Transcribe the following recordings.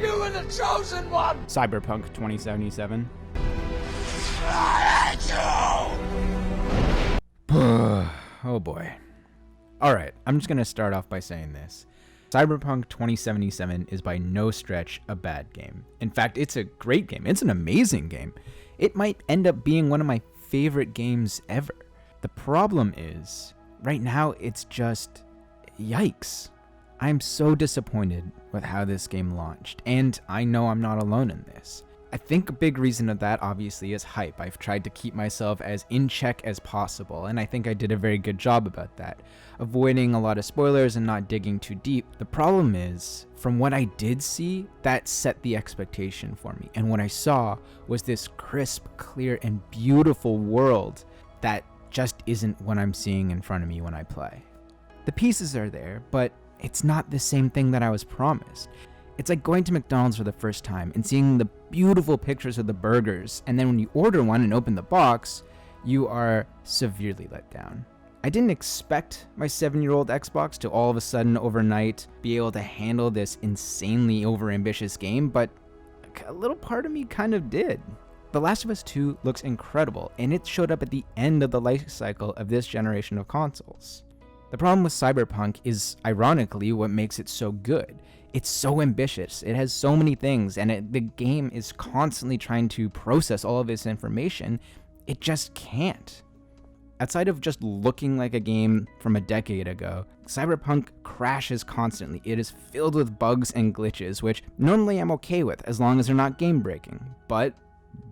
You were the chosen one! Cyberpunk 2077. I hate you! Oh boy. Alright, I'm just gonna start off by saying this. Cyberpunk 2077 is by no stretch a bad game. In fact, it's a great game. It's an amazing game. It might end up being one of my favorite games ever. The problem is, right now it's just, yikes. I'm so disappointed with how this game launched, and I know I'm not alone in this. I think a big reason of that obviously is hype. I've tried to keep myself as in check as possible, and I think I did a very good job about that, avoiding a lot of spoilers and not digging too deep. The problem is, from what I did see, that set the expectation for me, and what I saw was this crisp, clear, and beautiful world that just isn't what I'm seeing in front of me when I play. The pieces are there, but it's not the same thing that I was promised. It's like going to McDonald's for the first time and seeing the beautiful pictures of the burgers, and then when you order one and open the box, you are severely let down. I didn't expect my 7-year-old Xbox to all of a sudden overnight be able to handle this insanely overambitious game, but a little part of me kind of did. The Last of Us 2 looks incredible, and it showed up at the end of the life cycle of this generation of consoles. The problem with Cyberpunk is, ironically, what makes it so good. It's so ambitious, it has so many things, and the game is constantly trying to process all of this information. It just can't. Outside of just looking like a game from a decade ago, Cyberpunk crashes constantly. It is filled with bugs and glitches, which normally I'm okay with as long as they're not game-breaking, but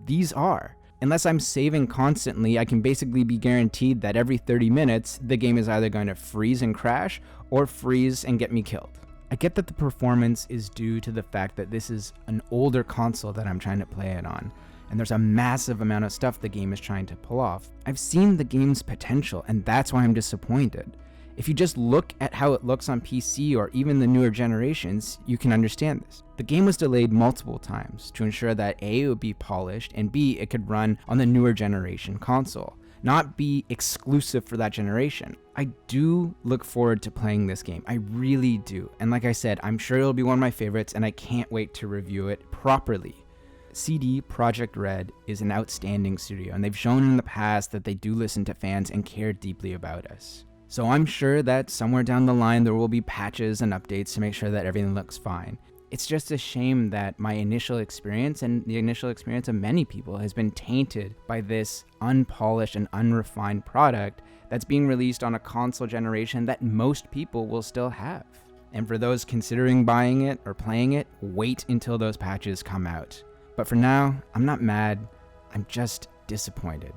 these are. Unless I'm saving constantly, I can basically be guaranteed that every 30 minutes, the game is either going to freeze and crash, or freeze and get me killed. I get that the performance is due to the fact that this is an older console that I'm trying to play it on, and there's a massive amount of stuff the game is trying to pull off. I've seen the game's potential, and that's why I'm disappointed. If you just look at how it looks on PC or even the newer generations, you can understand this. The game was delayed multiple times to ensure that A, it would be polished, and B, it could run on the newer generation console, not be exclusive for that generation. I do look forward to playing this game. I really do. And like I said, I'm sure it'll be one of my favorites, and I can't wait to review it properly. CD Projekt Red is an outstanding studio, and they've shown in the past that they do listen to fans and care deeply about us. So I'm sure that somewhere down the line there will be patches and updates to make sure that everything looks fine. It's just a shame that my initial experience and the initial experience of many people has been tainted by this unpolished and unrefined product that's being released on a console generation that most people will still have. And for those considering buying it or playing it, wait until those patches come out. But for now, I'm not mad, I'm just disappointed.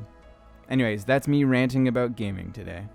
Anyways, that's me ranting about gaming today.